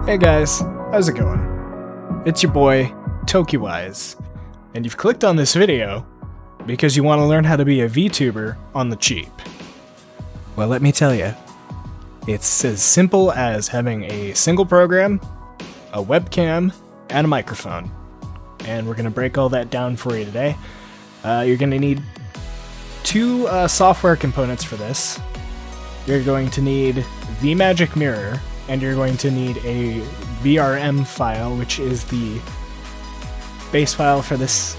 Hey guys, how's it going? It's your boy, TokiWise, and you've clicked on this video because you want to learn how to be a VTuber on the cheap. Well, let me tell you, it's as simple as having a single program, a webcam, and a microphone. And we're going to break all that down for you today. You're going to need two software components for this. You're going to need VMagic Mirror, and you're going to need a VRM file, which is the base file for this,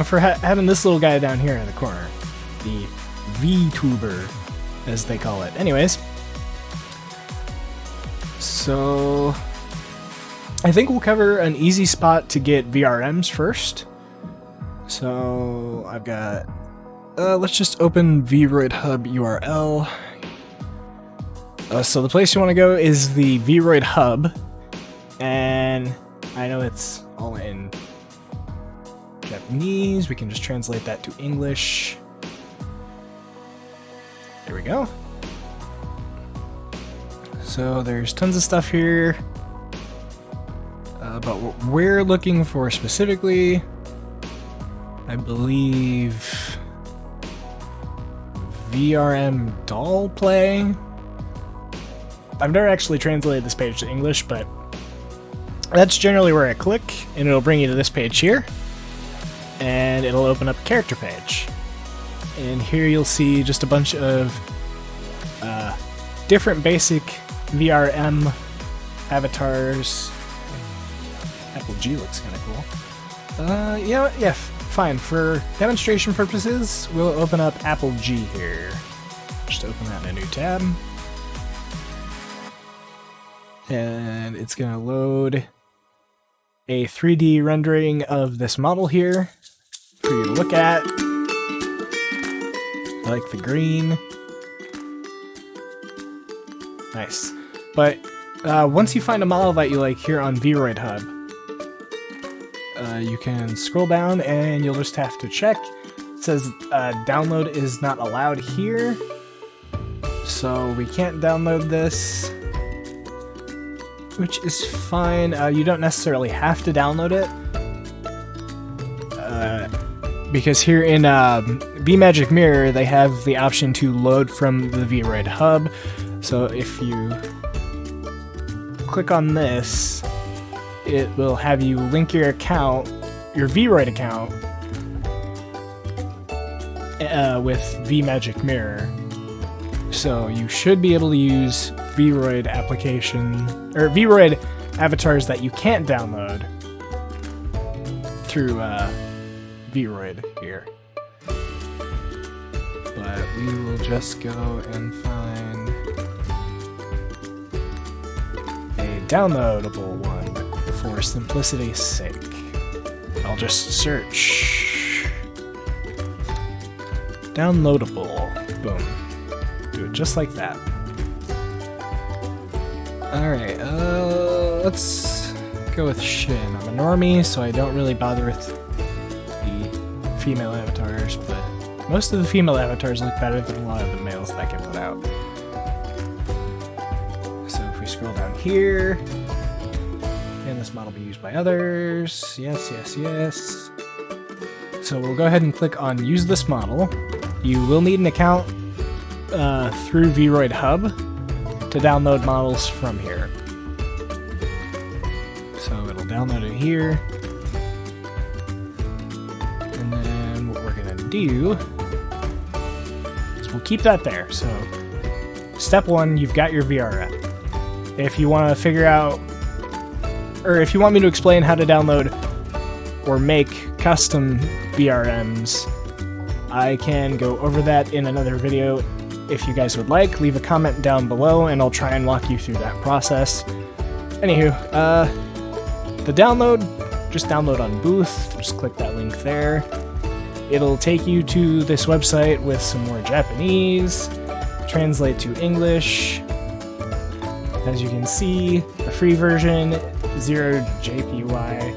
for having this little guy down here in the corner. The VTuber, as they call it. Anyways, so I think we'll cover an easy spot to get VRMs first. So I've got, let's just open VRoid Hub URL. So the place you want to go is the VRoid Hub, and I know it's all in Japanese. We can just translate that to English. There we go. So there's tons of stuff here, but what we're looking for specifically, I believe, VRM doll play. I've never actually translated this page to English, but that's generally where I click, and it'll bring you to this page here, and it'll open up a character page. And here you'll see just a bunch of different basic VRM avatars. Apple G looks kind of cool. Yeah, fine. For demonstration purposes, we'll open up Apple G here. Just open that in a new tab. And it's going to load a 3D rendering of this model here for you to look at. I like the green. Nice. But once you find a model that you like here on VRoid Hub, you can scroll down and you'll just have to check. It says download is not allowed here, so we can't download this, which is fine. You don't necessarily have to download it, because here in VMagic Mirror, they have the option to load from the VRoid Hub. So if you click on this, it will have you link your account, your VRoid account, with VMagic Mirror. So you should be able to use VRoid application, or VRoid avatars that you can't download through VRoid here. But we will just go and find a downloadable one for simplicity's sake. I'll just search downloadable. Boom. Do it just like that. Alright, let's go with Shin. I'm a normie, so I don't really bother with the female avatars, but most of the female avatars look better than a lot of the males that get put out. So if we scroll down here, can this model be used by others? Yes, yes, yes. So we'll go ahead and click on Use this model. You will need an account through VRoid Hub to download models from here. So it'll download it here. And then what we're gonna do is we'll keep that there. So step one, you've got your VRM. If you want to figure out, or if you want me to explain how to download or make custom VRMs, I can go over that in another video. If you guys would like, leave a comment down below and I'll try and walk you through that process. Anywho, the download, just download on Booth, just click that link there. It'll take you to this website with some more Japanese, translate to English. As you can see, the free version, 0 JPY,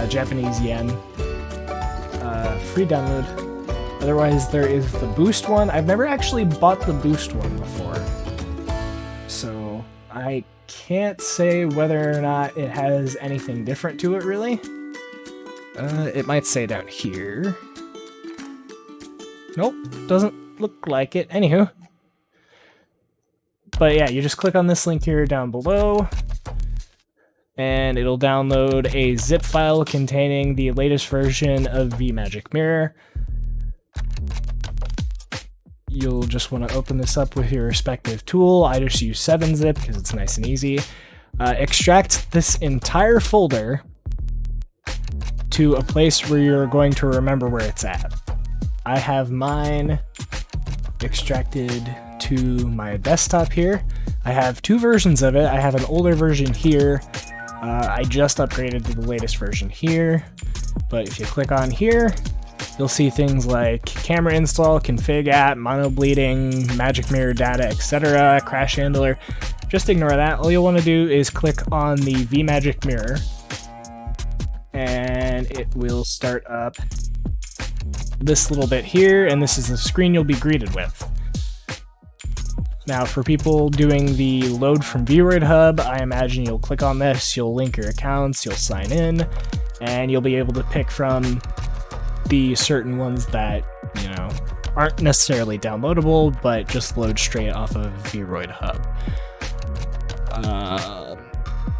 Japanese yen, free download. Otherwise, there is the Boost one. I've never actually bought the Boost one before, so I can't say whether or not it has anything different to it, really. It might say down here. Nope, doesn't look like it. Anywho. But yeah, you just click on this link here down below, and it'll download a zip file containing the latest version of vMagick Mirror. You'll just want to open this up with your respective tool. I just use 7-zip because it's nice and easy. Extract this entire folder to a place where you're going to remember where it's at. I have mine extracted to my desktop here. I have 2 versions of it. I have an older version here. I just upgraded to the latest version here. But if you click on here, you'll see things like camera install, config app, mono bleeding, magic mirror data, etc., crash handler. Just ignore that. All you'll want to do is click on the vMagick Mirror, and it will start up this little bit here, and this is the screen you'll be greeted with. Now, for people doing the load from VRoid Hub, I imagine you'll click on this, you'll link your accounts, you'll sign in, and you'll be able to pick from the certain ones that, you know, aren't necessarily downloadable, but just load straight off of VRoid Hub.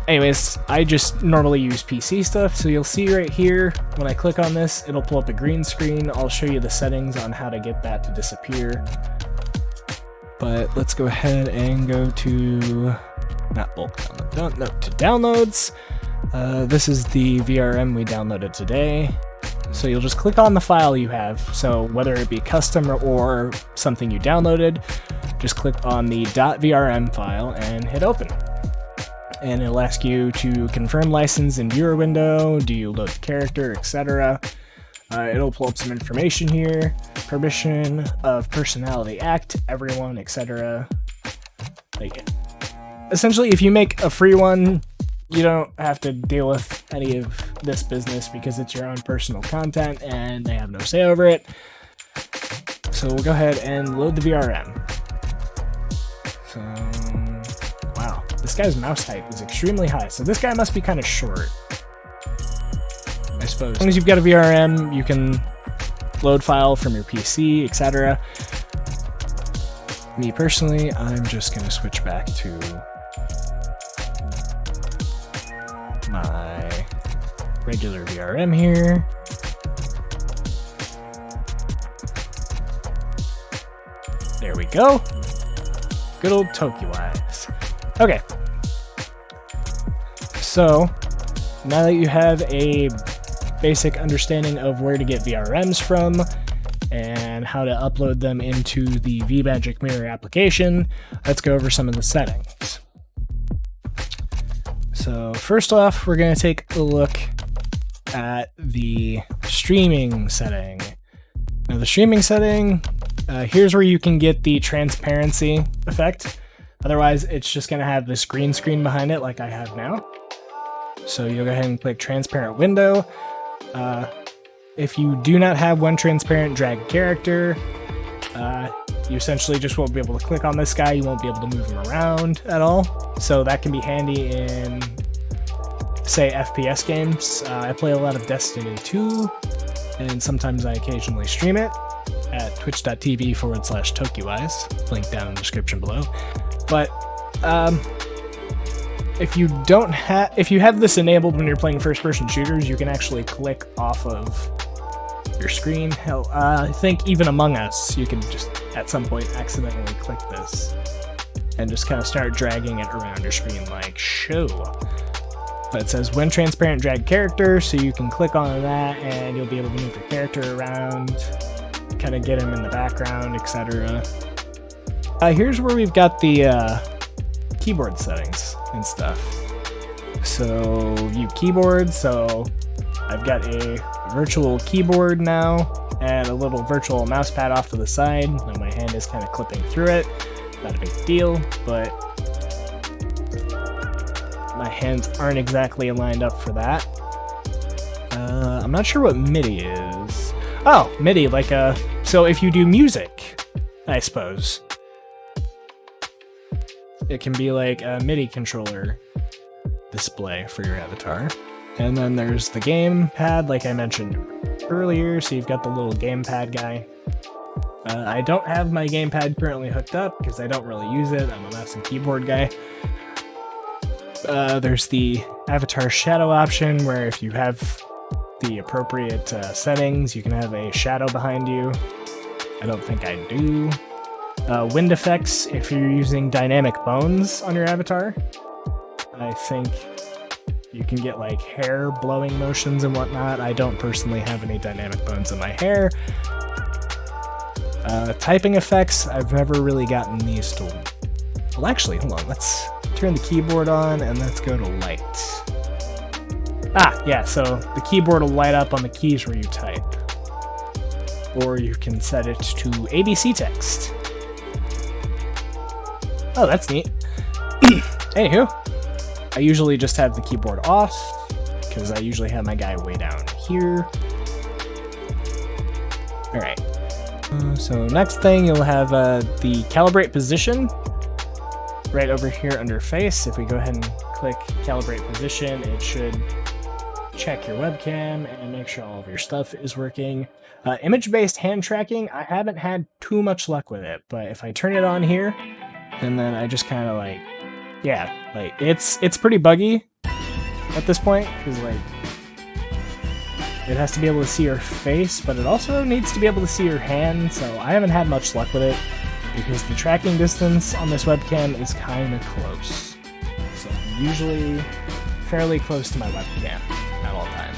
Anyways, I just normally use PC stuff, so you'll see right here, when I click on this, it'll pull up a green screen. I'll show you the settings on how to get that to disappear. But let's go ahead and go to, not bulk download, no, to downloads. This is the VRM we downloaded today. So you'll just click on the file you have. So whether it be custom or something you downloaded, just click on the .vrm file and hit open. And it'll ask you to confirm license in viewer window, do you load the character, etc. It'll pull up some information here, permission of personality act, everyone, etc. Like, essentially, if you make a free one, you don't have to deal with any of this business because it's your own personal content and they have no say over it. So we'll go ahead and load the VRM. So, wow, this guy's mouse height is extremely high, so this guy must be kind of short, I suppose. As long as you've got a VRM, you can load file from your PC, etc. Me personally, I'm just going to switch back to my regular VRM here. There we go. Good old TokiWise. Okay. So, now that you have a basic understanding of where to get VRMs from and how to upload them into the vMagick Mirror application, let's go over some of the settings. So first off, we're going to take a look at the streaming setting. Now the streaming setting, here's where you can get the transparency effect. Otherwise, it's just going to have this green screen behind it like I have now. So you'll go ahead and click transparent window. If you do not have one transparent drag character, you essentially just won't be able to click on this guy. You won't be able to move him around at all. So that can be handy in, say, FPS games. I play a lot of Destiny 2, and sometimes I occasionally stream it at twitch.tv/TokiWise, link down in the description below. But if you have this enabled when you're playing first-person shooters, you can actually click off of your screen. Hell, I think even Among Us, you can just at some point accidentally click this and just kind of start dragging it around your screen like so. But it says when transparent drag character, so you can click on that and you'll be able to move your character around, kind of get him in the background, etc. Here's where we've got the keyboard settings and stuff. So view keyboard, so I've got a virtual keyboard now and a little virtual mouse pad off to the side. Now my hand is kind of clipping through it. Not a big deal, but my hands aren't exactly lined up for that. I'm not sure what MIDI is. Oh, MIDI, like so if you do music, I suppose. it can be like a MIDI controller display for your avatar. And then there's the gamepad, like I mentioned earlier, so you've got the little gamepad guy. I don't have my gamepad currently hooked up because I don't really use it. I'm a mouse and keyboard guy. There's the avatar shadow option, where if you have the appropriate settings, you can have a shadow behind you. I don't think I do. Wind effects, if you're using dynamic bones on your avatar. I think you can get like hair blowing motions and whatnot. I don't personally have any dynamic bones in my hair. Typing effects, I've never really gotten these to... Well, actually, hold on. Let's turn the keyboard on and let's go to light. Ah, yeah, so the keyboard will light up on the keys where you type. Or you can set it to ABC text. Oh, that's neat. Anywho, I usually just have the keyboard off, because I usually have my guy way down here. Alright. So next thing, you'll have the calibrate position right over here under face. If we go ahead and click calibrate position, it should check your webcam and make sure all of your stuff is working. Image-based hand tracking, I haven't had too much luck with it, but if I turn it on here, and then I just kind of like, yeah, like it's pretty buggy at this point, because like it has to be able to see your face, but it also needs to be able to see your hand, so I haven't had much luck with it, because the tracking distance on this webcam is kind of close. So I'm usually fairly close to my webcam at all times.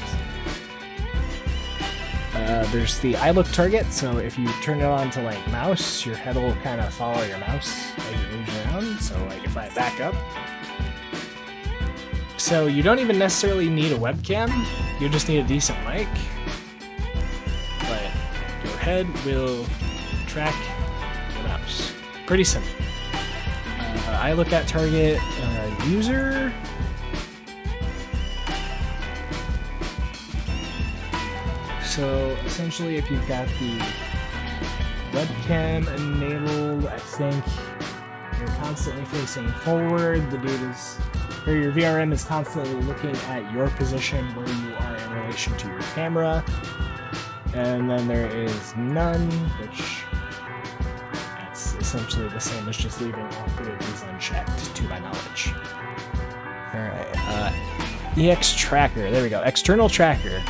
There's the eye look target, so if you turn it on to like mouse, your head will kind of follow your mouse as it moves around. So like if I back up, so you don't even necessarily need a webcam, you just need a decent mic, but your head will track the mouse. Pretty simple. I look at target user. So essentially, if you've got the webcam enabled, I think you're constantly facing forward. The dude is, or your VRM is constantly looking at your position where you are in relation to your camera. And then there is none, which that's essentially the same as just leaving all three of these unchecked, to my knowledge. Alright, EX Tracker, there we go, External Tracker.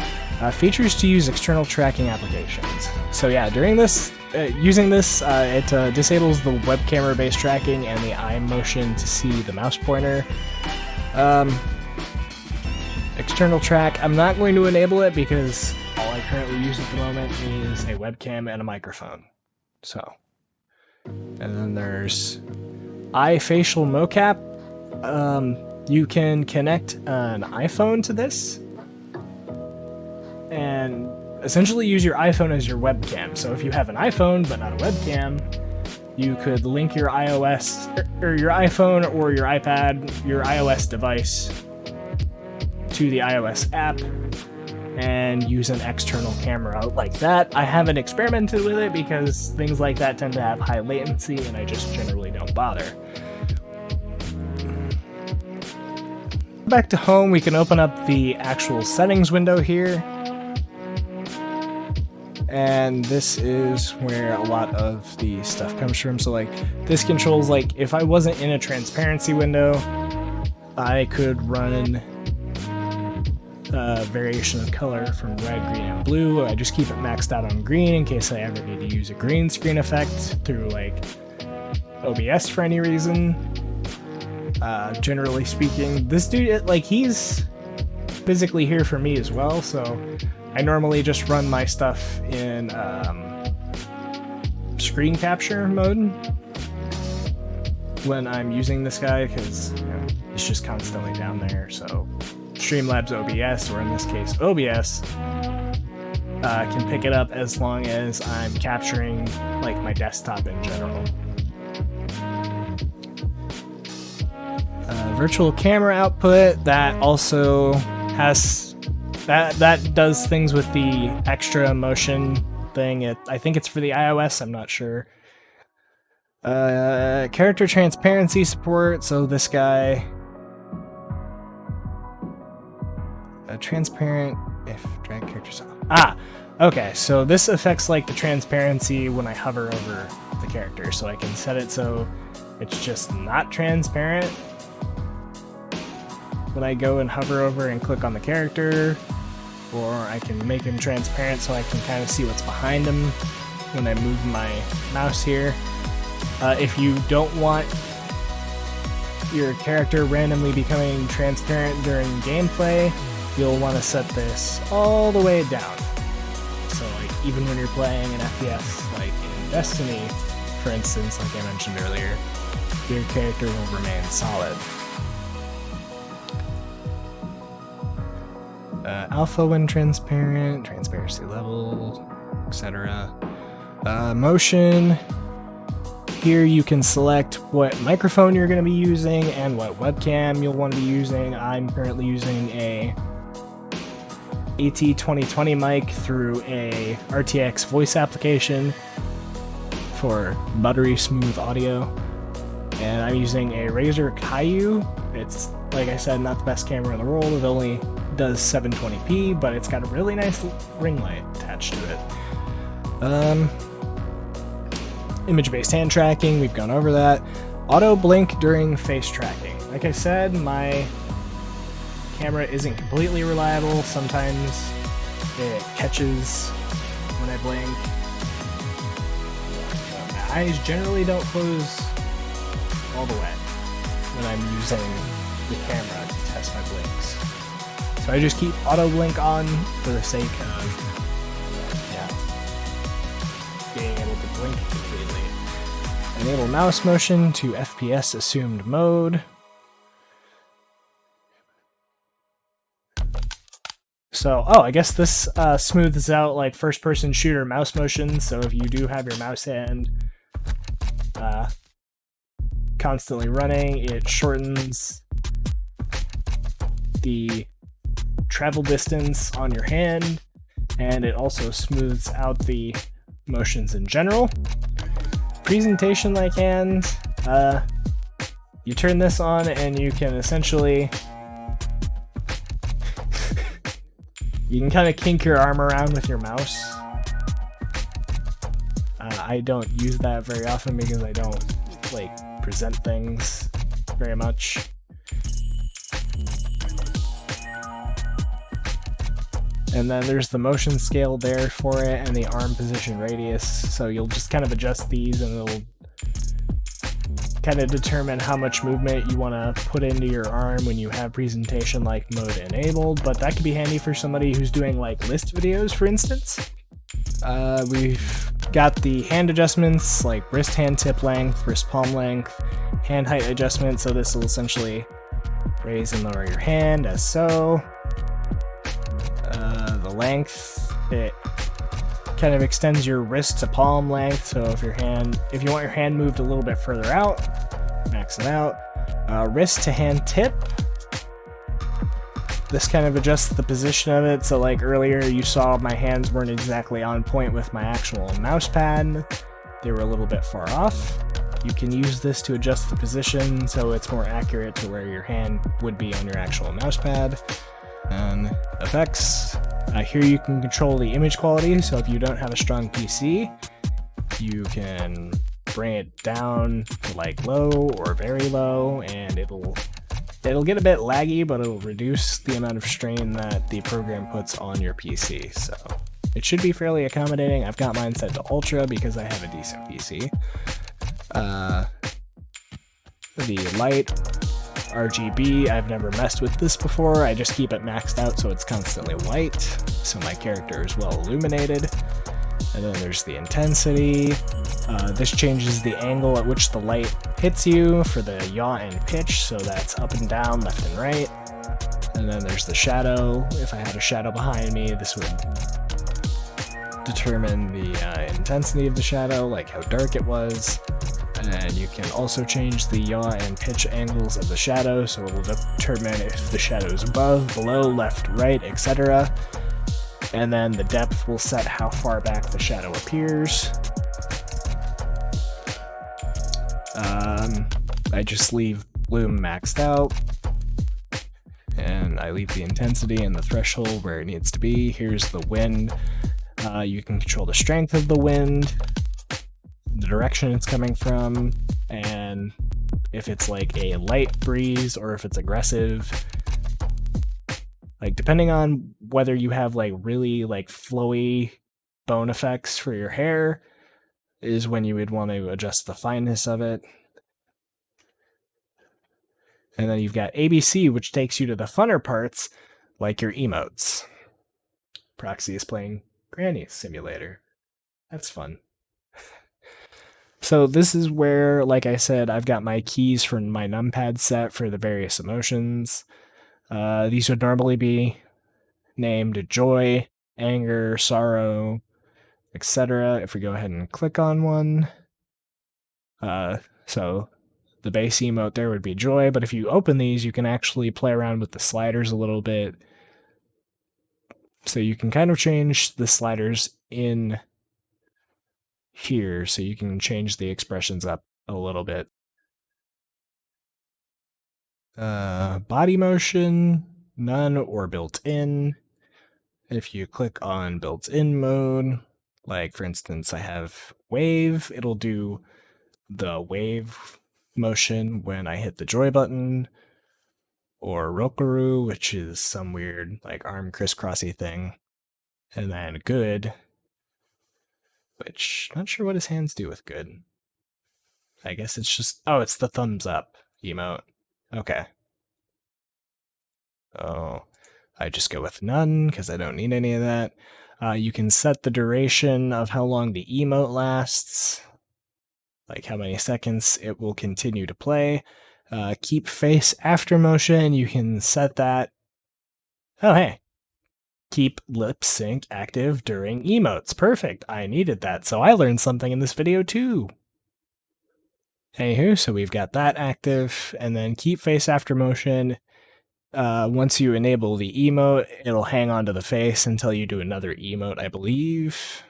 Features to use external tracking applications. So yeah, during this, using this, it disables the web camera-based tracking and the eye motion to see the mouse pointer. External track, I'm not going to enable it because all I currently use at the moment is a webcam and a microphone. So, and then there's eye facial mocap. You can connect an iPhone to this and essentially use your iPhone as your webcam. So if you have an iPhone but not a webcam, you could link your iOS or your iPhone or your iPad, your iOS device, to the iOS app and use an external camera like that. I haven't experimented with it because things like that tend to have high latency and I just generally don't bother. Back to home, we can open up the actual settings window here. And this is where a lot of the stuff comes from. So like this controls, like if I wasn't in a transparency window, I could run variation of color from red, green, and blue. I just keep it maxed out on green in case I ever need to use a green screen effect through like OBS for any reason. Generally speaking, this dude, like he's physically here for me as well, so I normally just run my stuff in screen capture mode when I'm using this guy, because you know, it's just constantly down there. So Streamlabs OBS, or in this case OBS, can pick it up as long as I'm capturing like my desktop in general. Virtual camera output, that also has that does things with the extra motion thing. I think it's for the iOS, I'm not sure. Character transparency support, so this guy... transparent if drag characters off. Okay, so this affects like the transparency when I hover over the character, so I can set it so it's just not transparent when I go and hover over and click on the character, or I can make him transparent so I can kind of see what's behind him when I move my mouse here. If you don't want your character randomly becoming transparent during gameplay, you'll want to set this all the way down. So like even when you're playing an FPS like in Destiny, for instance, like I mentioned earlier, your character will remain solid. Alpha when transparent, transparency level, etc. Motion. Here you can select what microphone you're going to be using and what webcam you'll want to be using. I'm currently using a AT2020 mic through a RTX voice application for buttery smooth audio, and I'm using a Razer Kaiju. It's, like I said, not the best camera in the world. It only does 720p, but it's got a really nice ring light attached to it. Image-based hand tracking, we've gone over that. Auto blink during face tracking. Like I said, my camera isn't completely reliable. Sometimes it catches when I blink. My eyes generally don't close all the way when I'm using the camera to test my blinks. So I just keep auto blink on for the sake of being able to blink completely. Enable mouse motion to FPS assumed mode. So, I guess this smooths out like first-person shooter mouse motion, so if you do have your mouse hand constantly running, it shortens the travel distance on your hand, and it also smooths out the motions in general. Presentation like hand, you turn this on and you can essentially you can kind of kink your arm around with your mouse. I don't use that very often because I don't like present things very much. And then there's the motion scale there for it and the arm position radius. So you'll just kind of adjust these and it'll kind of determine how much movement you want to put into your arm when you have presentation like mode enabled. But that could be handy for somebody who's doing like list videos, for instance. We've got the hand adjustments like wrist hand tip length, wrist palm length, hand height adjustment. So this will essentially raise and lower your hand as so. The length, it kind of extends your wrist to palm length. So if you want your hand moved a little bit further out, max it out. Wrist to hand tip. This kind of adjusts the position of it. So like earlier you saw my hands weren't exactly on point with my actual mouse pad. They were a little bit far off. You can use this to adjust the position so it's more accurate to where your hand would be on your actual mouse pad. And effects. Here you can control the image quality, so if you don't have a strong PC, you can bring it down to like low or very low, and it'll get a bit laggy, but it'll reduce the amount of strain that the program puts on your PC. So it should be fairly accommodating. I've got mine set to ultra because I have a decent PC. The light RGB, I've never messed with this before. I just keep it maxed out so it's constantly white, so my character is well illuminated. And then there's the intensity. This changes the angle at which the light hits you for the yaw and pitch, so that's up and down, left and right. And then there's the shadow. If I had a shadow behind me, this would determine the intensity of the shadow, like how dark it was. And you can also change the yaw and pitch angles of the shadow, so it will determine if the shadow is above, below, left, right, etc. And then the depth will set how far back the shadow appears. I just leave bloom maxed out, and I leave the intensity and the threshold where it needs to be. Here's the wind. You can control the strength of the wind, the direction it's coming from, and if it's like a light breeze or if it's aggressive. Like, depending on whether you have like really like flowy bone effects for your hair is when you would want to adjust the fineness of it. And then you've got ABC, which takes you to the funner parts, like your emotes. Proxy is playing Granny Simulator. That's fun. So this is where, like I said, I've got my keys for my numpad set for the various emotions. These would normally be named joy, anger, sorrow, etc. If we go ahead and click on one, so the base emote there would be joy, but if you open these, you can actually play around with the sliders a little bit. So you can kind of change the sliders in here, so you can change the expressions up a little bit. Body motion, none or built-in. If you click on built-in mode, like for instance, I have wave, it'll do the wave motion when I hit the joy button, or rokaru, which is some weird like arm crisscrossy thing, and then good, which not sure what his hands do with good. I guess it's just, oh, it's the thumbs up emote. Okay. Oh, I just go with none because I don't need any of that. You can set the duration of how long the emote lasts, like how many seconds it will continue to play. Keep face after motion, you can set that. Oh, hey. Keep lip sync active during emotes. Perfect. I needed that, so I learned something in this video too. Anywho, so we've got that active, and then keep face after motion. Once you enable the emote, it'll hang on to the face until you do another emote, I believe.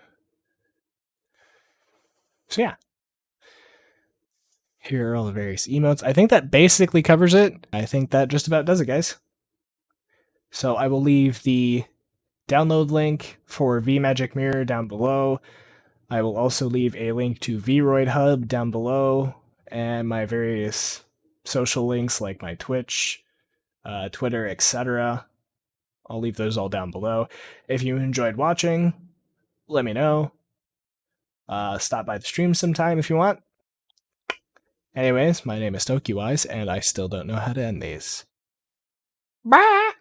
So yeah. Here are all the various emotes. I think that basically covers it. I think that just about does it, guys. So I will leave the download link for VMagic Mirror down below. I will also leave a link to VRoid Hub down below, and my various social links like my Twitch, Twitter, etc. I'll leave those all down below. If you enjoyed watching, let me know. Stop by the stream sometime if you want. Anyways, my name is TokiWise, and I still don't know how to end these. Bye!